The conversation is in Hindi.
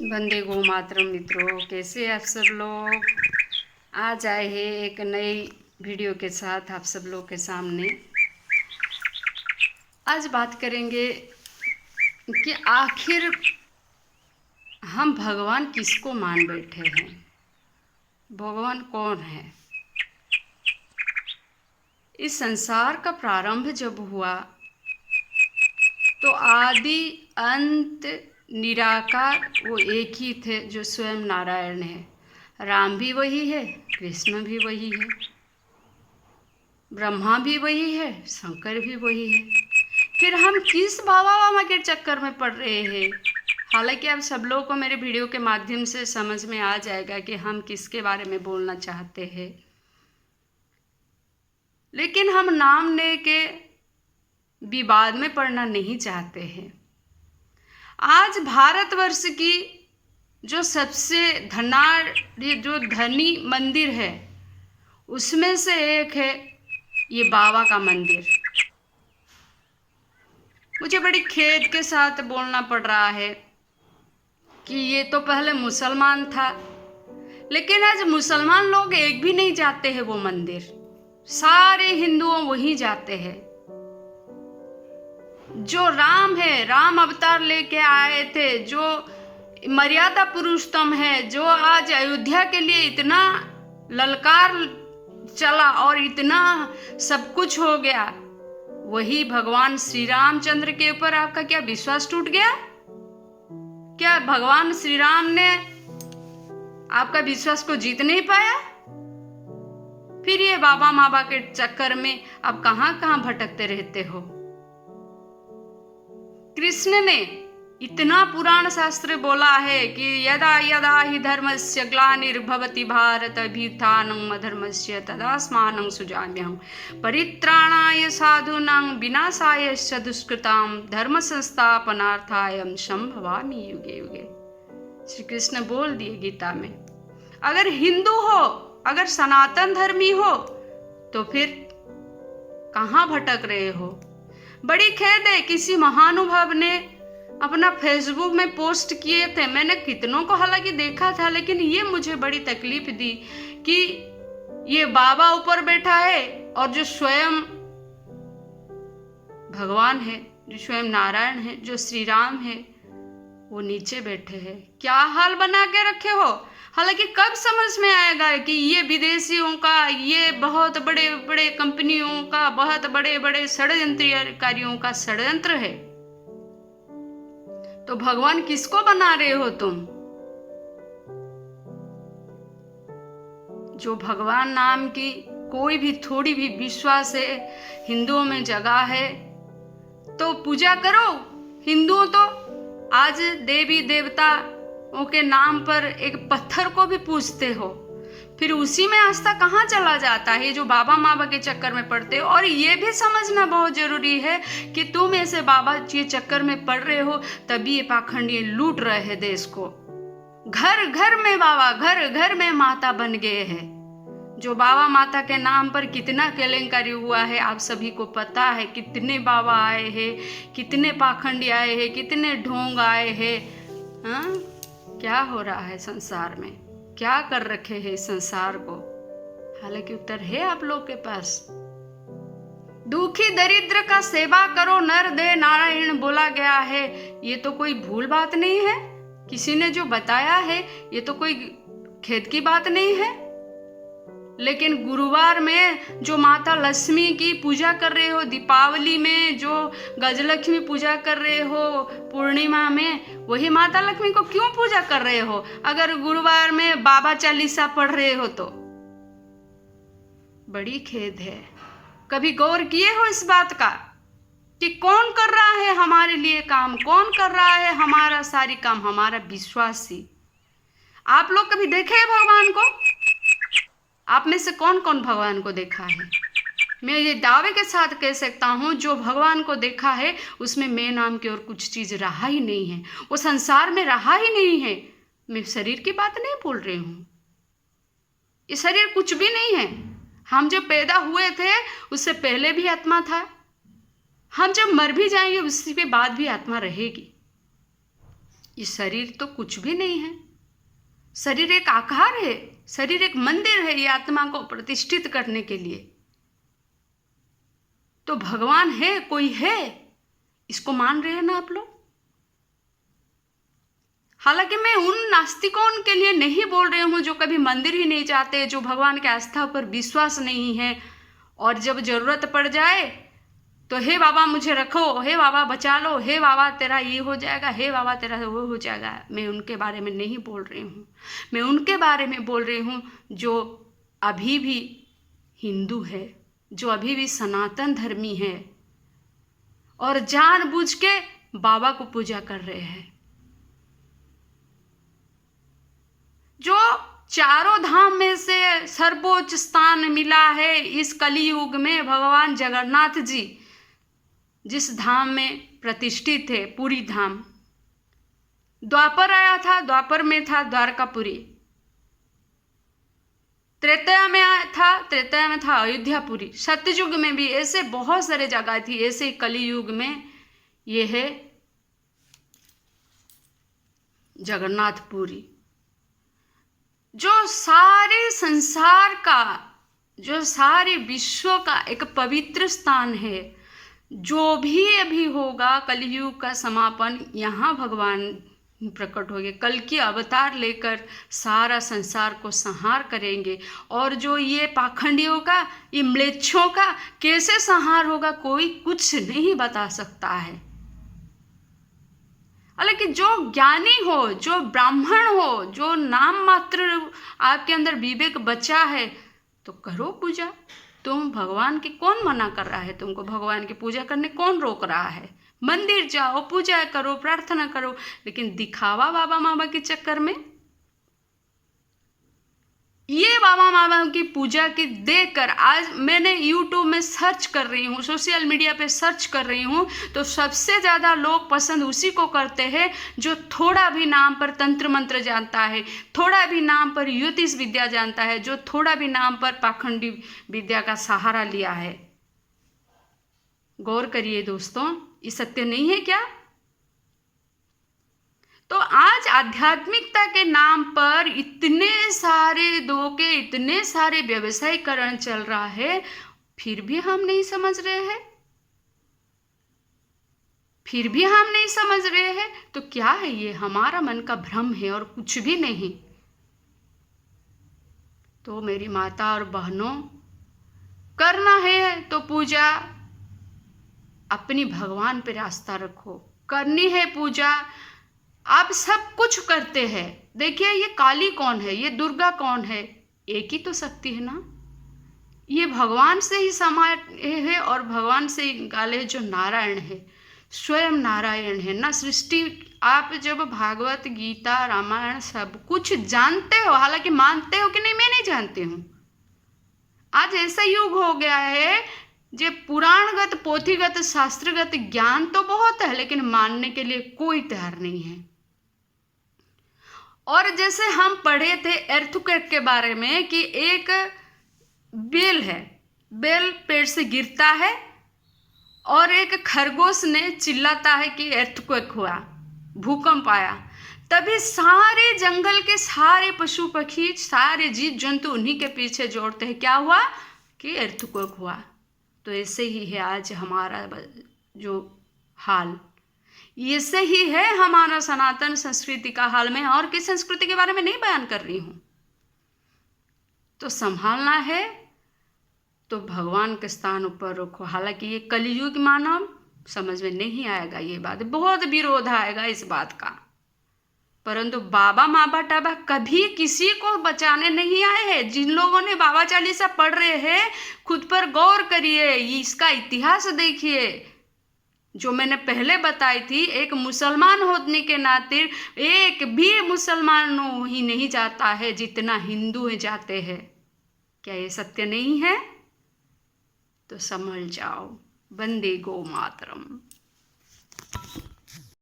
वंदे गो मातरम मित्रों, कैसे आप सब लोग। आज आए हैं एक नई वीडियो के साथ आप सब लोग के सामने। आज बात करेंगे कि आखिर हम भगवान किसको मान बैठे हैं। भगवान कौन है। इस संसार का प्रारंभ जब हुआ तो आदि अंत निराकार वो एक ही थे, जो स्वयं नारायण है। राम भी वही है, कृष्ण भी वही है, ब्रह्मा भी वही है, शंकर भी वही है। फिर हम किस बाबा मामा के चक्कर में पड़ रहे हैं। हालांकि आप सब लोगों को मेरे वीडियो के माध्यम से समझ में आ जाएगा कि हम किसके बारे में बोलना चाहते हैं, लेकिन हम नाम ले के विवाद में पड़ना नहीं चाहते हैं। आज भारतवर्ष की जो सबसे जो धनी मंदिर है, उसमें से एक है ये बाबा का मंदिर। मुझे बड़ी खेद के साथ बोलना पड़ रहा है कि ये तो पहले मुसलमान था, लेकिन आज मुसलमान लोग एक भी नहीं जाते हैं वो मंदिर। सारे हिंदुओं वहीं जाते हैं। जो राम है, राम अवतार लेके आए थे, जो मर्यादा पुरुषोत्तम है, जो आज अयोध्या के लिए इतना ललकार चला और इतना सब कुछ हो गया, वही भगवान श्री रामचंद्र के ऊपर आपका क्या विश्वास टूट गया? क्या भगवान श्री राम ने आपका विश्वास को जीत नहीं पाया? फिर ये बाबा माबा के चक्कर में आप कहां कहां भटकते रहते हो। कृष्ण ने इतना पुराण शास्त्र बोला है कि यदा यदा हि धर्मस्य ग्लानिर्भवति भारत अभ्युत्थानं अधर्मस्य तदास्मानं सृजाम्यहं परित्राणाय साधूनां विनाशाय च दुष्कृतां धर्म संस्थापनार्थाय संभवामि युगे युगे। श्री कृष्ण बोल दिए गीता में। अगर हिंदू हो, अगर सनातन धर्मी हो, तो फिर कहाँ भटक रहे हो। बड़ी खेद है, किसी महानुभाव ने अपना फेसबुक में पोस्ट किए थे। मैंने कितनों को हालांकि देखा था, लेकिन ये मुझे बड़ी तकलीफ दी कि ये बाबा ऊपर बैठा है और जो स्वयं भगवान है, जो स्वयं नारायण है, जो श्री राम है, वो नीचे बैठे हैं। क्या हाल बना के रखे हो। हालांकि कब समझ में आएगा कि ये विदेशियों का, ये बहुत बड़े बड़े कंपनियों का, बहुत बड़े बड़े षड्यंत्रकारियों का षड्यंत्र है। तो भगवान किसको बना रहे हो तुम? जो भगवान नाम की कोई भी थोड़ी भी विश्वास है, हिंदुओं में जगह है, तो पूजा करो। हिंदुओं तो आज देवी देवताओं के नाम पर एक पत्थर को भी पूजते हो, फिर उसी में आस्था कहाँ चला जाता है। जो बाबा माबा के चक्कर में पड़ते हो। और ये भी समझना बहुत जरूरी है कि तुम ऐसे बाबा के चक्कर में पड़ रहे हो, तभी ये पाखंडी लूट रहे हैं देश को। घर घर में बाबा, घर घर में माता बन गए हैं। जो बाबा माता के नाम पर कितना केलेंकारी हुआ है आप सभी को पता है। कितने बाबा आए हैं, कितने पाखंडी आए हैं, कितने ढोंग आए हैं। हाँ, क्या हो रहा है संसार में, क्या कर रखे हैं इस संसार को। हालांकि उत्तर है आप लोग के पास। दुखी दरिद्र का सेवा करो नर दे नारायण बोला गया है। ये तो कोई भूल बात नहीं है, किसी ने जो बताया है, ये तो कोई खेद की बात नहीं है। लेकिन गुरुवार में जो माता लक्ष्मी की पूजा कर रहे हो, दीपावली में जो गजलक्ष्मी पूजा कर रहे हो, पूर्णिमा में वही माता लक्ष्मी को क्यों पूजा कर रहे हो? अगर गुरुवार में बाबा चालीसा पढ़ रहे हो तो बड़ी खेद है। कभी गौर किए हो इस बात का कि कौन कर रहा है हमारे लिए काम, कौन कर रहा है हमारा सारी काम? हमारा विश्वासी। आप लोग कभी देखे हैं भगवान को? आप में से कौन कौन भगवान को देखा है? मैं ये दावे के साथ कह सकता हूँ, जो भगवान को देखा है उसमें मैं नाम की और कुछ चीज रहा ही नहीं है, वो संसार में रहा ही नहीं है। मैं शरीर की बात नहीं बोल रही हूँ, ये शरीर कुछ भी नहीं है। हम जब पैदा हुए थे उससे पहले भी आत्मा था, हम जब मर भी जाएंगे उसके बाद भी आत्मा रहेगी। ये शरीर तो कुछ भी नहीं है। शरीर एक आकार है, शरीर एक मंदिर है ये आत्मा को प्रतिष्ठित करने के लिए। तो भगवान है, कोई है, इसको मान रहे हैं ना आप लोग। हालांकि मैं उन नास्तिकों के लिए नहीं बोल रही हूँ जो कभी मंदिर ही नहीं जाते, जो भगवान की आस्था पर विश्वास नहीं है, और जब जरूरत पड़ जाए तो हे बाबा मुझे रखो, हे बाबा बचा लो, हे बाबा तेरा ये हो जाएगा, हे बाबा तेरा वो हो जाएगा। मैं उनके बारे में नहीं बोल रही हूँ, मैं उनके बारे में बोल रही हूँ जो अभी भी हिंदू है, जो अभी भी सनातन धर्मी है और जानबूझ के बाबा को पूजा कर रहे हैं। जो चारों धाम में से सर्वोच्च स्थान मिला है इस कलियुग में, भगवान जगन्नाथ जी जिस धाम में प्रतिष्ठित है, पुरी धाम। द्वापर आया था, द्वापर में था द्वारकापुरी। त्रेता में आया था, त्रेता में था अयोध्यापुरी। सत्ययुग में भी ऐसे बहुत सारे जगह थी, ऐसे कलियुग में ये है जगन्नाथपुरी। जो सारे संसार का, जो सारे विश्व का एक पवित्र स्थान है। जो भी अभी होगा कलयुग का समापन, यहाँ भगवान प्रकट होंगे, कल की अवतार लेकर सारा संसार को संहार करेंगे। और जो ये पाखंडियों का, ये म्लेच्छों का कैसे संहार होगा कोई कुछ नहीं बता सकता है। हालांकि जो ज्ञानी हो, जो ब्राह्मण हो, जो नाम मात्र आपके अंदर विवेक बचा है, तो करो पूजा। तुम भगवान की कौन मना कर रहा है? तुमको भगवान की पूजा करने कौन रोक रहा है? मंदिर जाओ, पूजा करो, प्रार्थना करो, लेकिन दिखावा बाबा मामा के चक्कर में, ये बाबा मामा की पूजा की देखकर आज मैंने YouTube में सर्च कर रही हूँ, सोशल मीडिया पे सर्च कर रही हूँ, तो सबसे ज़्यादा लोग पसंद उसी को करते हैं जो थोड़ा भी नाम पर तंत्र मंत्र जानता है, थोड़ा भी नाम पर ज्योतिष विद्या जानता है, जो थोड़ा भी नाम पर पाखंडी विद्या का सहारा लिया है। गौर करिए दोस्तों, ये सत्य नहीं है क्या? तो आज आध्यात्मिकता के नाम पर इतने सारे धोखे, इतने सारे व्यवसायीकरण चल रहा है, फिर भी हम नहीं समझ रहे हैं, फिर भी हम नहीं समझ रहे हैं। तो क्या है ये? हमारा मन का भ्रम है और कुछ भी नहीं। तो मेरी माता और बहनों, करना है तो पूजा अपनी भगवान पे आस्था रखो, करनी है पूजा। आप सब कुछ करते हैं। देखिए ये काली कौन है, ये दुर्गा कौन है? एक ही तो शक्ति है ना। ये भगवान से ही समाये है और भगवान से ही निकाले जो नारायण है, स्वयं नारायण है ना। सृष्टि, आप जब भागवत गीता रामायण सब कुछ जानते हो, हालांकि मानते हो कि नहीं मैं नहीं जानती हूँ। आज ऐसा युग हो गया है जो पुराणगत, पोथीगत, शास्त्रगत ज्ञान तो बहुत है, लेकिन मानने के लिए कोई तैयार नहीं है। और जैसे हम पढ़े थे अर्थक्वेक के बारे में कि एक बेल है, बेल पेड़ से गिरता है और एक खरगोश ने चिल्लाता है कि अर्थक्वेक हुआ, भूकंप आया। तभी सारे जंगल के सारे पशु पक्षी, सारे जीव जंतु उन्हीं के पीछे जोड़ते हैं। क्या हुआ? कि अर्थक्वेक हुआ। तो ऐसे ही है आज हमारा जो हाल, ऐसे ही है हमारा सनातन संस्कृति का हाल। में और किस संस्कृति के बारे में नहीं बयान कर रही हूँ। तो संभालना है तो भगवान के स्थान ऊपर रखो। हालांकि ये कलियुग मानव समझ में नहीं आएगा, ये बात बहुत विरोध आएगा इस बात का, परंतु बाबा माँ टाबा कभी किसी को बचाने नहीं आए हैं। जिन लोगों ने बाबा चालीसा पढ़ रहे हैं, खुद पर गौर करिए, इसका इतिहास देखिए। जो मैंने पहले बताई थी, एक मुसलमान होने के नाते एक भी मुसलमान ही नहीं जाता है जितना हिंदू जाते हैं। क्या ये सत्य नहीं है? तो समझ जाओ। वंदे गो मातरम।